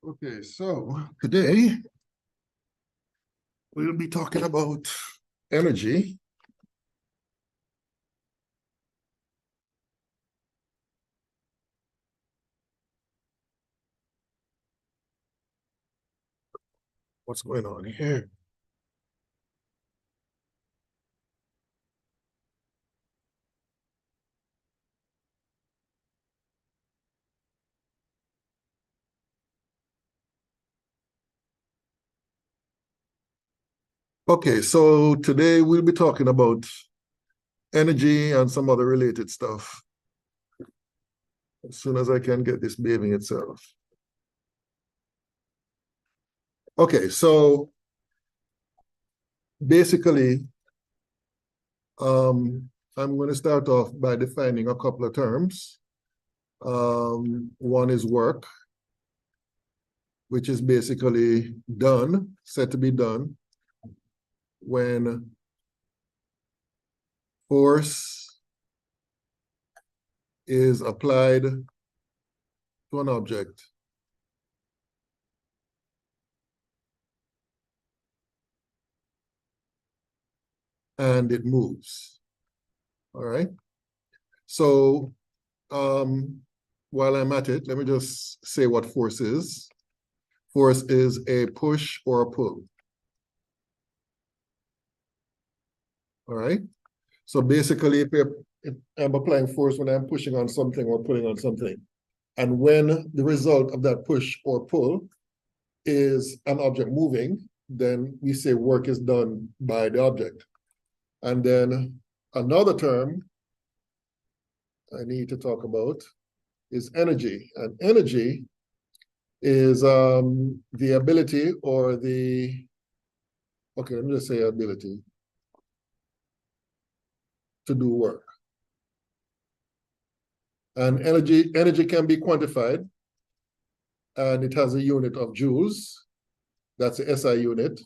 Okay, so today we'll be talking about energy. What's going on here? Okay, so today we'll be talking about energy and some other related stuff. As soon as I can get this behaving itself. Okay, so basically, I'm going to start off by defining a couple of terms. One is work, which is basically done, said to be done, when force is applied to an object and it moves. All right. So while I'm at it, let me just say what force is. Force is a push or a pull. All right. So basically, if I'm applying force when I'm pushing on something or pulling on something, and when the result of that push or pull is an object moving, then we say work is done by the object. And then another term I need to talk about is energy. And energy is the ability or the, okay, let me just say ability to do work. And energy can be quantified, and it has a unit of joules. That's the SI unit.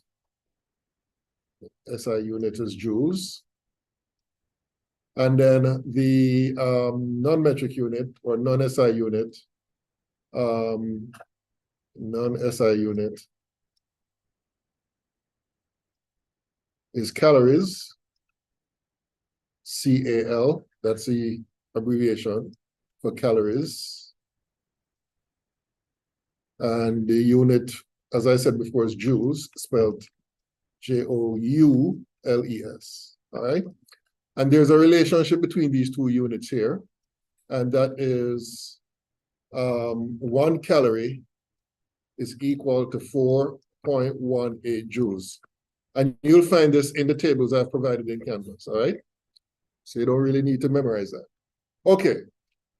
SI unit is joules. And then the non-metric unit or non-SI unit, non-SI unit is calories, CAL, that's the abbreviation for calories. And the unit, as I said before, is joules, spelled Joules, all right? And there's a relationship between these two units here, and that is 1 calorie is equal to 4.18 joules. And you'll find this in the tables I've provided in Canvas, all right? So you don't really need to memorize that. Okay,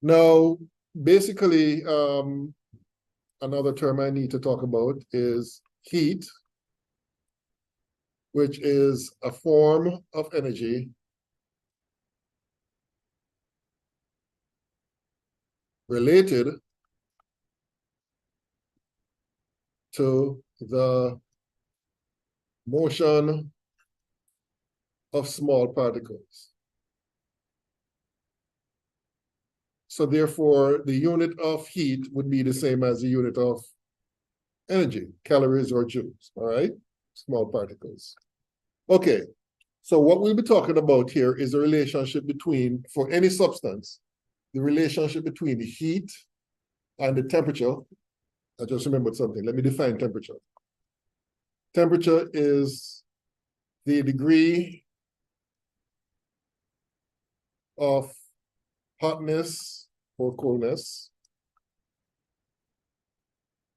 now, basically, another term I need to talk about is heat, which is a form of energy related to the motion of small particles. So therefore, the unit of heat would be the same as the unit of energy, calories or joules, all right? Small particles. Okay, so what we'll be talking about here is the relationship between, for any substance, the relationship between the heat and the temperature. I just remembered something. Let me define temperature. Temperature is the degree of hotness or coldness.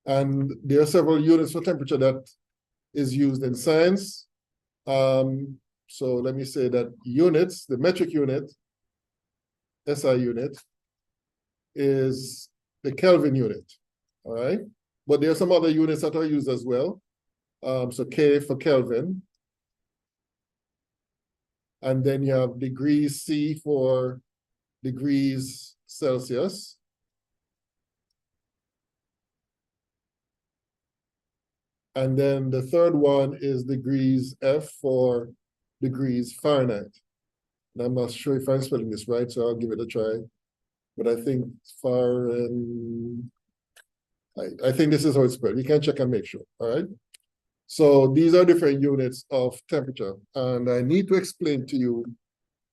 And there are several units for temperature that is used in science. So let me say that units, the metric unit, SI unit, is the Kelvin unit, all right? But there are some other units that are used as well. So K for Kelvin. And then you have degrees C for degrees Celsius. And then the third one is degrees F for degrees Fahrenheit. And I'm not sure if I'm spelling this right, so I'll give it a try. But I think Fahrenheit, I think this is how it's spelled. You can check and make sure, all right? So these are different units of temperature, and I need to explain to you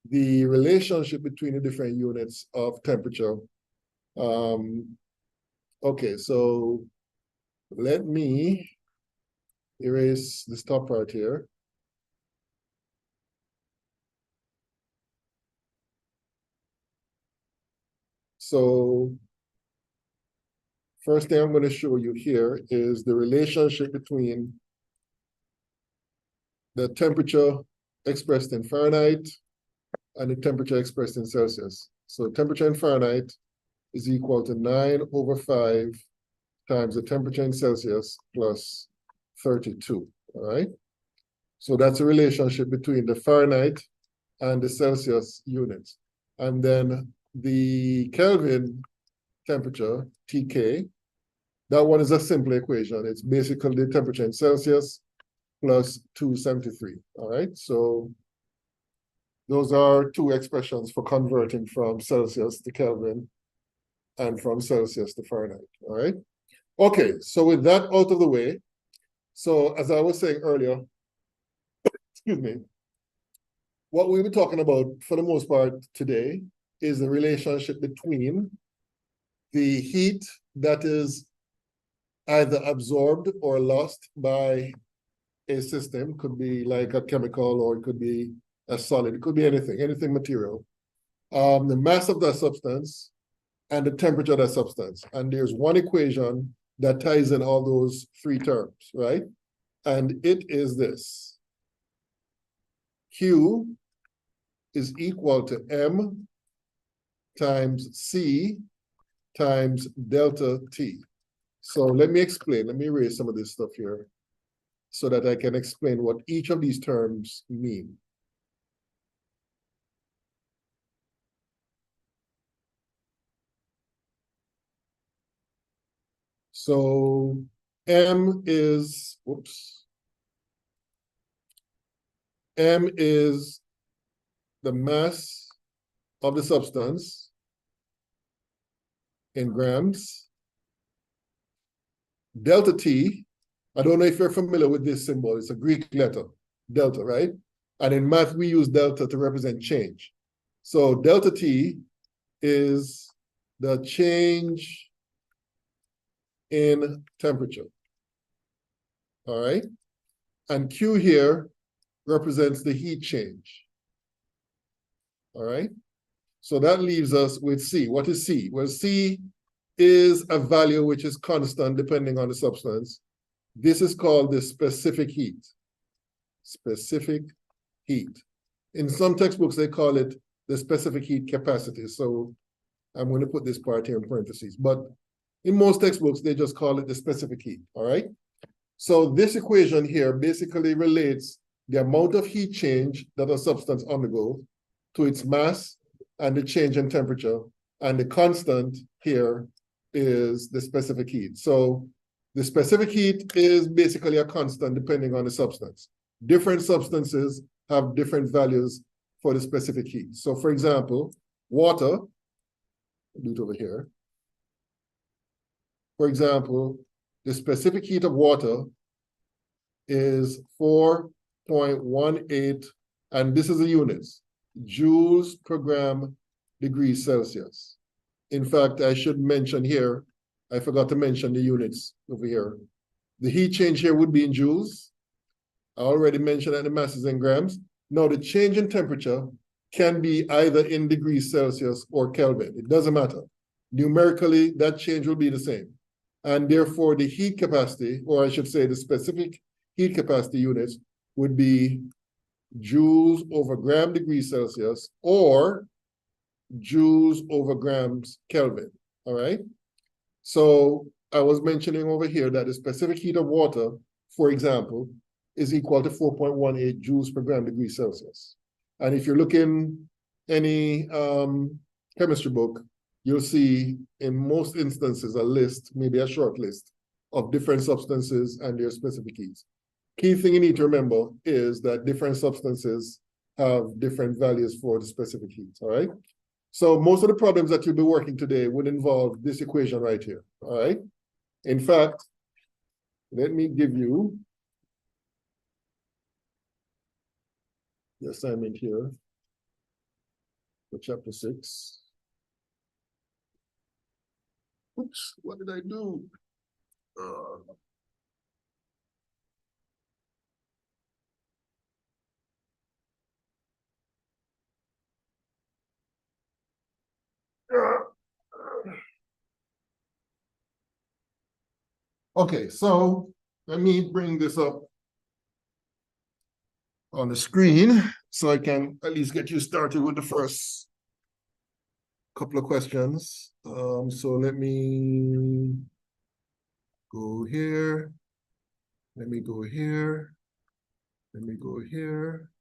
the relationship between the different units of temperature. Okay, so let me erase this top part here. So first thing I'm going to show you here is the relationship between the temperature expressed in Fahrenheit and the temperature expressed in Celsius. So temperature in Fahrenheit is equal to 9/5 times the temperature in Celsius plus 32, all right? So that's a relationship between the Fahrenheit and the Celsius units. And then the Kelvin temperature, TK, that one is a simple equation. It's basically the temperature in Celsius plus 273, all right? So those are two expressions for converting from Celsius to Kelvin and from Celsius to Fahrenheit, all right? Okay, so with that out of the way, so as I was saying earlier, excuse me, what we were talking about for the most part today is the relationship between the heat that is either absorbed or lost by a system, could be like a chemical or it could be a solid, it could be anything material. The mass of that substance and the temperature of that substance. And there's one equation that ties in all those three terms, right? And it is this. Q is equal to M times C times delta T. So let me explain. Let me erase some of this stuff here so that I can explain what each of these terms mean. So M is, M is the mass of the substance in grams. Delta T, I don't know if you're familiar with this symbol. It's a Greek letter, delta, right? And in math, we use delta to represent change. So delta T is the change in temperature, all right? And Q here represents the heat change, all right? So that leaves us with C. What is C? Well, C is a value which is constant depending on the substance. This is called the specific heat. Specific heat. In some textbooks, they call it the specific heat capacity. So I'm going to put this part here in parentheses. But in most textbooks, they just call it the specific heat, all right? So this equation here basically relates the amount of heat change that a substance undergoes to its mass and the change in temperature. And the constant here is the specific heat. So the specific heat is basically a constant depending on the substance. Different substances have different values for the specific heat. So for example, water, I'll do it over here. For example, the specific heat of water is 4.18, and this is the units, joules per gram degrees Celsius. In fact, I should mention here, I forgot to mention the units over here. The heat change here would be in joules. I already mentioned that the mass is in grams. Now the change in temperature can be either in degrees Celsius or Kelvin. It doesn't matter. Numerically, that change will be the same. And therefore the heat capacity, or I should say the specific heat capacity units, would be joules over gram degrees Celsius or joules over grams Kelvin, all right? So I was mentioning over here that the specific heat of water, for example, is equal to 4.18 joules per gram degree Celsius. And if you're looking any chemistry book, you'll see in most instances a list, maybe a short list, of different substances and their specific heats. Key thing you need to remember is that different substances have different values for the specific heat, all right? So most of the problems that you'll be working today would involve this equation right here, all right? In fact, let me give you the assignment here for chapter 6. Oops, what did I do? Okay, so let me bring this up on the screen so I can at least get you started with the first couple of questions. So let me go here. Let me go here. Let me go here.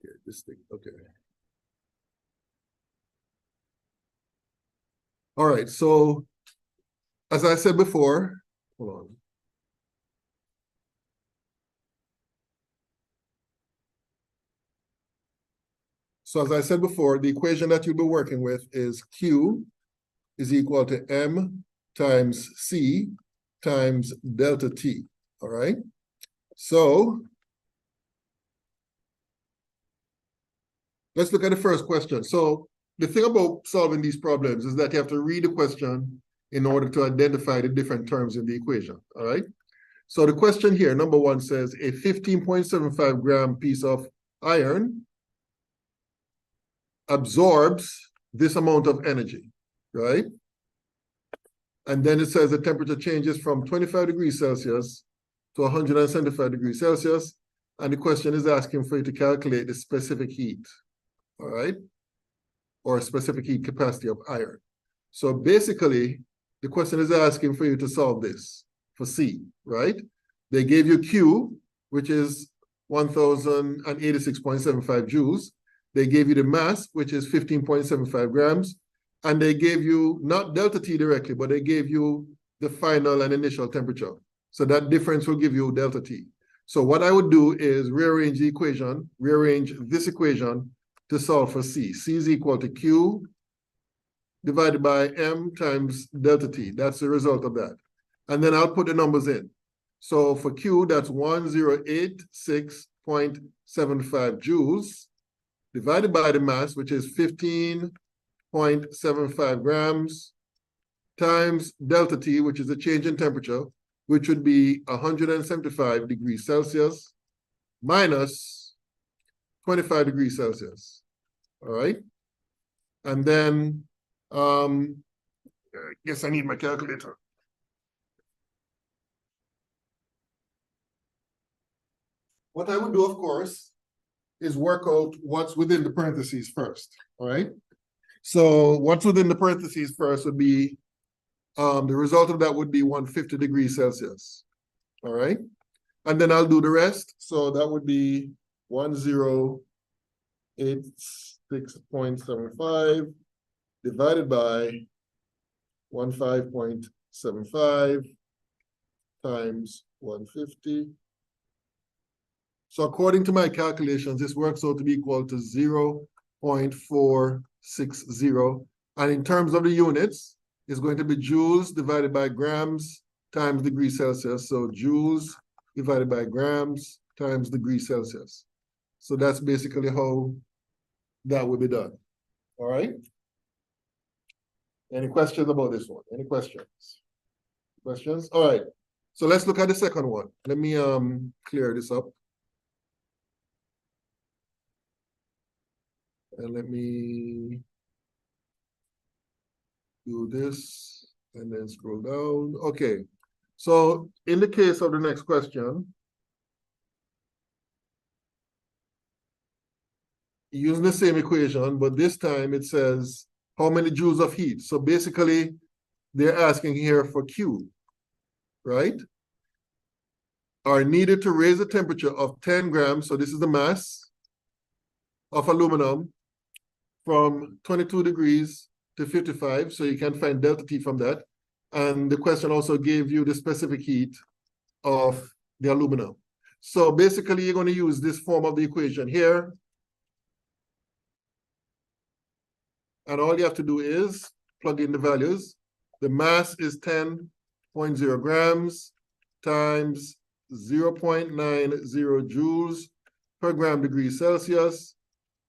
Okay, this thing, okay. All right, so as I said before, hold on. So as I said before, the equation that you'll be working with is Q is equal to M times C times delta T, all right? So let's look at the first question. So the thing about solving these problems is that you have to read the question in order to identify the different terms in the equation, all right? So the question here, number one, says a 15.75 gram piece of iron absorbs this amount of energy, right? And then it says the temperature changes from 25 degrees Celsius to 175 degrees Celsius. And the question is asking for you to calculate the specific heat, all right? Or specific heat capacity of iron. So basically, the question is asking for you to solve this for C, right? They gave you Q, which is 1,086.75 joules. They gave you the mass, which is 15.75 grams. And they gave you not delta T directly, but they gave you the final and initial temperature. So that difference will give you delta T. So what I would do is rearrange the equation, rearrange this equation to solve for C. C is equal to Q divided by M times delta T. That's the result of that. And then I'll put the numbers in. So for Q, that's 1086.75 joules divided by the mass, which is 15.75 grams, times delta T, which is the change in temperature, which would be 175 degrees Celsius minus 25 degrees Celsius. All right. And then, I guess I need my calculator. What I would do, of course, is work out what's within the parentheses first. All right. So what's within the parentheses first would be, the result of that would be 150 degrees Celsius. All right. And then I'll do the rest. So that would be 1086.75 divided by 15.75 times 150. So according to my calculations, this works out to be equal to 0.460. And in terms of the units, it's going to be joules divided by grams times degrees Celsius. So joules divided by grams times degrees Celsius. So that's basically how that will be done. All right. Any questions about this one? Any questions? Questions? All right. So let's look at the second one. Let me clear this up. And let me do this and then scroll down. Okay. So in the case of the next question, using the same equation, but this time it says how many joules of heat. So basically, they're asking here for Q, right? Are needed to raise the temperature of 10 grams, so this is the mass of aluminum, from 22 degrees to 55, so you can find delta T from that. And the question also gave you the specific heat of the alumina. So basically, you're going to use this form of the equation here. And all you have to do is plug in the values. The mass is 10.0 grams times 0.90 joules per gram degree Celsius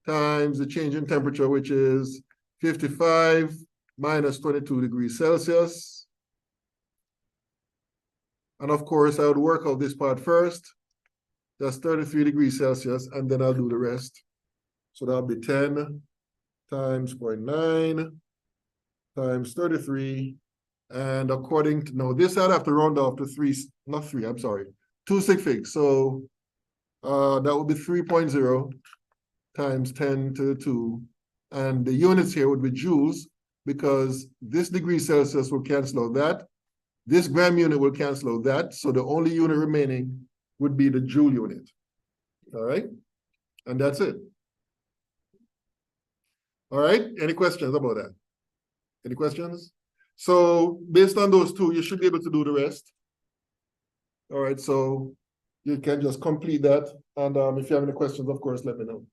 times the change in temperature, which is 55 minus 22 degrees Celsius. And of course, I would work out this part first. That's 33 degrees Celsius, and then I'll do the rest. So that'll be 10 times 0.9 times 33. And according to, no, this I'd have to round off to two sig figs. So that would be 3.0 times 10 to the 2. And the units here would be joules, because this degree Celsius will cancel out that. This gram unit will cancel out that. So the only unit remaining would be the joule unit. All right? And that's it. All right? Any questions about that? Any questions? So based on those two, you should be able to do the rest. All right, so you can just complete that. And if you have any questions, of course, let me know.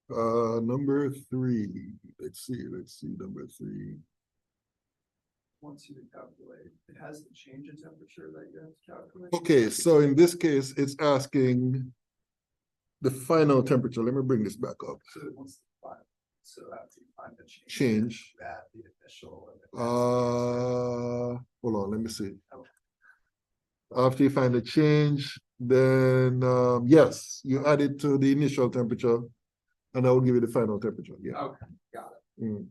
Number three. Let's see, number three. Once you calculate, it has the change in temperature that you have to calculate. Okay, so in this case, it's asking the final temperature. Let me bring this back up. So once the final, so after you find the change. Change. Add the initial. And then that's the answer. Hold on, let me see. Okay. After you find the change, then yes, you add it to the initial temperature, and I will give you the final temperature. Yeah. Okay, got it. Mm.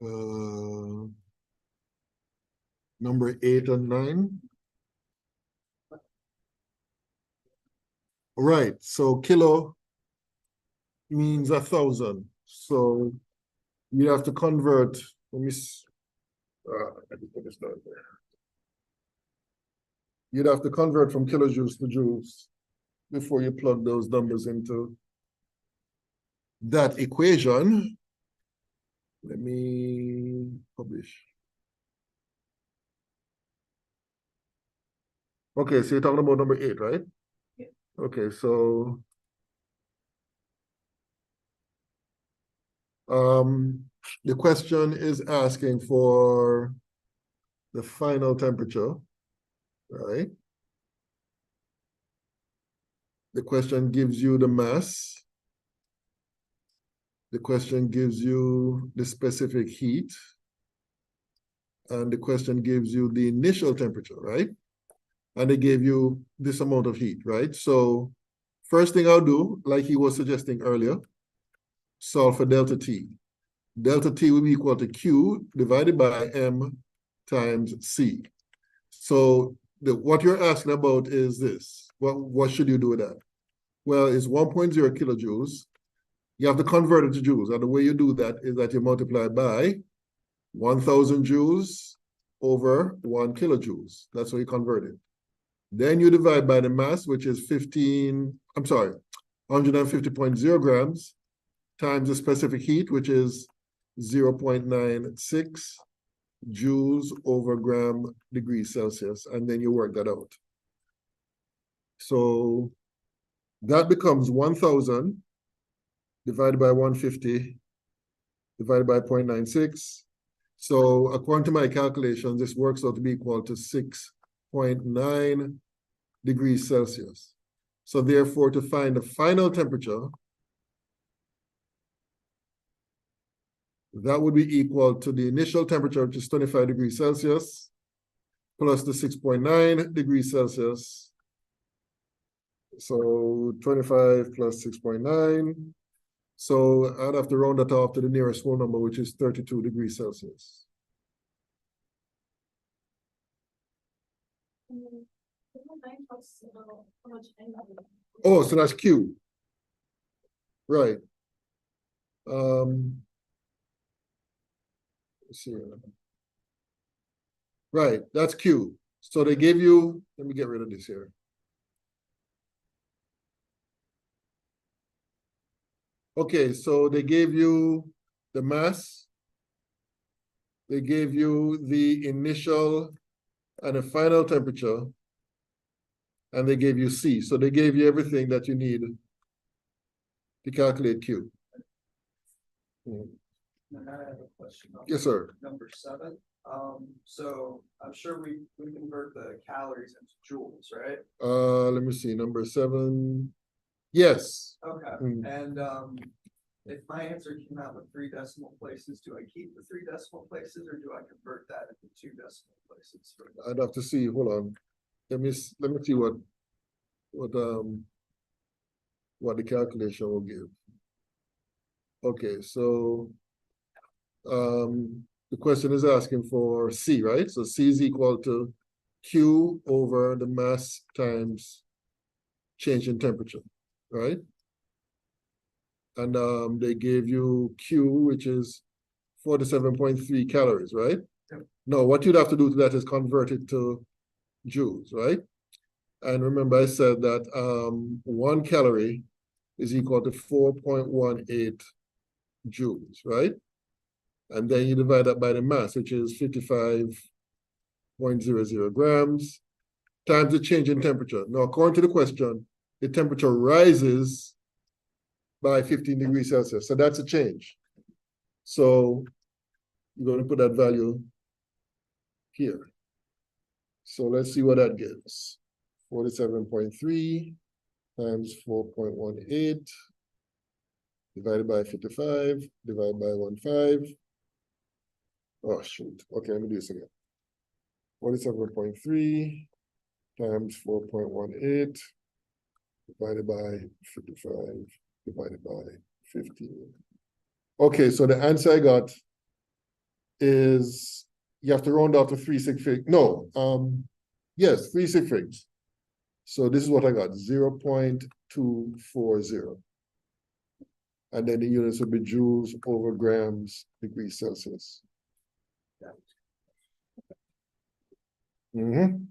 Number 8 and 9. Right, so kilo means 1,000. So you have to convert, let me put this down there. You'd have to convert from kilojoules to joules before you plug those numbers into that equation. Let me publish. Okay, so you're talking about number 8, right? Yeah. Okay, so the question is asking for the final temperature, right? The question gives you the mass. The question gives you the specific heat. And the question gives you the initial temperature, right? And they gave you this amount of heat, right? So first thing I'll do, like he was suggesting earlier, solve for delta T. Delta T will be equal to Q divided by M times C. So what you're asking about is this. What should you do with that? Well, it's 1.0 kilojoules. You have to convert it to joules. And the way you do that is that you multiply by 1,000 joules over 1 kilojoules. That's how you convert it. Then you divide by the mass, which is 150.0 grams, times the specific heat, which is 0.96 joules over gram degrees Celsius, and then you work that out. So that becomes 1,000 divided by 150 divided by 0.96. So according to my calculations, this works out to be equal to 6.9 degrees Celsius. So therefore, to find the final temperature, that would be equal to the initial temperature, which is 25 degrees Celsius, plus the 6.9 degrees Celsius. So 25 plus 6.9. So I'd have to round that off to the nearest whole number, which is 32 degrees Celsius. Oh, so that's Q. Right. Let's see. Right, that's Q. So they gave you, let me get rid of this here. Okay, so they gave you the mass. They gave you the initial and the final temperature. And they gave you C. So they gave you everything that you need to calculate Q. And I have a question. Yes, sir. Number 7. So I'm sure we convert the calories into joules, right? Let me see, number 7. Yes. Okay. And if my answer came out with 3 decimal places, do I keep the 3 decimal places or do I convert that into 2 decimal places? I'd have to see. Hold on. Let me see what the calculation will give. Okay, so the question is asking for C, right? So C is equal to Q over the mass times change in temperature, right? And they gave you Q, which is 47.3 calories, right? Yep. No, what you'd have to do to that is convert it to joules, right? And remember, I said that 1 calorie is equal to 4.18 joules, right? And then you divide that by the mass, which is 55.00 grams, times the change in temperature. Now, according to the question, the temperature rises by 15 degrees Celsius. So that's a change. So you're going to put that value here. So let's see what that gives. 47.3 times 4.18 divided by 55 divided by 1.5. Oh, shoot. Okay, let me do this again. 47.3 times 4.18 divided by 55 divided by 15. Okay, so the answer I got is, you have to round off to 3 sig figs. No, yes, 3 sig figs. So this is what I got, 0.240. And then the units will be joules over grams degrees Celsius. Mhm.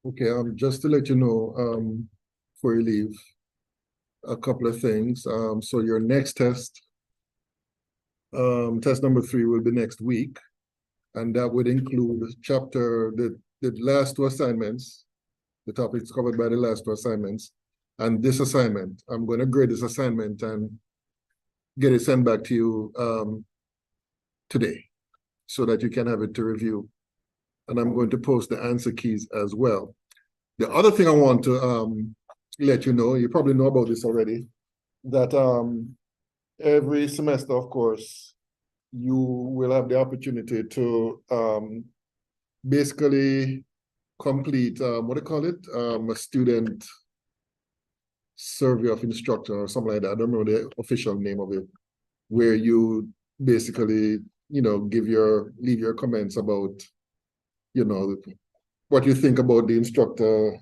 Okay, just to let you know, before you leave, a couple of things. So your next test, test number 3 will be next week. And that would include the last 2 assignments, the topics covered by the last 2 assignments. And this assignment, I'm going to grade this assignment and get it sent back to you today so that you can have it to review. And I'm going to post the answer keys as well. The other thing I want to let you know, you probably know about this already, that every semester, of course, you will have the opportunity to basically complete, what do you call it? A student survey of instructor or something like that. I don't remember the official name of it, where you basically, leave your comments about, what you think about the instructor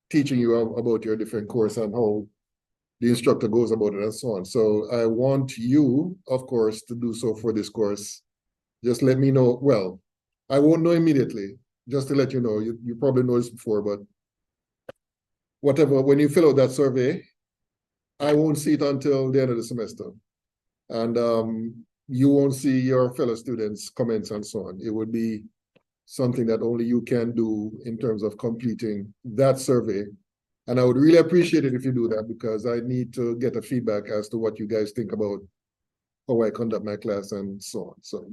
teaching you about your different course and how the instructor goes about it and so on. So I want you, of course, to do so for this course. Just let me know. Well, I won't know immediately, just to let you know. You probably know this before, but whatever, when you fill out that survey, I won't see it until the end of the semester. And you won't see your fellow students' comments and so on. It would be something that only you can do in terms of completing that survey. And I would really appreciate it if you do that, because I need to get a feedback as to what you guys think about how I conduct my class and so on. So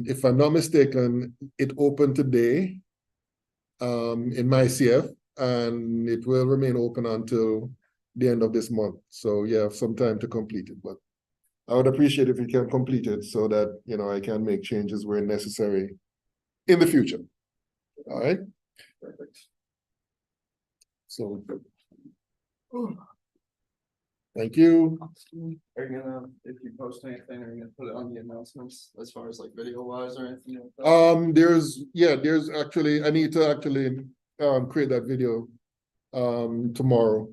if I'm not mistaken, it opened today in my CF, and it will remain open until the end of this month. So you have some time to complete it, but I would appreciate if you can complete it so that, I can make changes where necessary in the future. All right? Perfect. So, thank you. Are you gonna, if you post anything, are you gonna put it on the announcements as far as like video wise or anything like that? There's actually, I need to actually create that video tomorrow.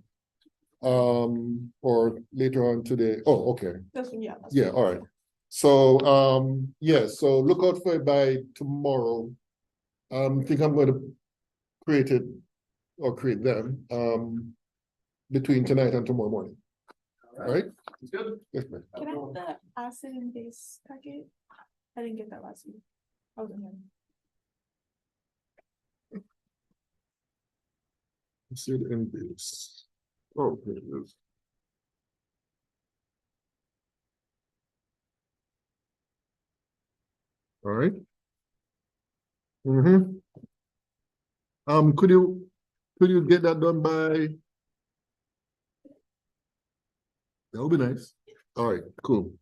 Or later on today. Oh, okay. Yeah, all right. So so look out for it by tomorrow. I think I'm going to create it or create them between tonight and tomorrow morning. All right? It's good. Yes, ma'am. Can I have the acid and base packet? I didn't get that last week. I wasn't here. Acid and base. Oh, here it is. All right. Could you get that done by? That would be nice. All right, cool.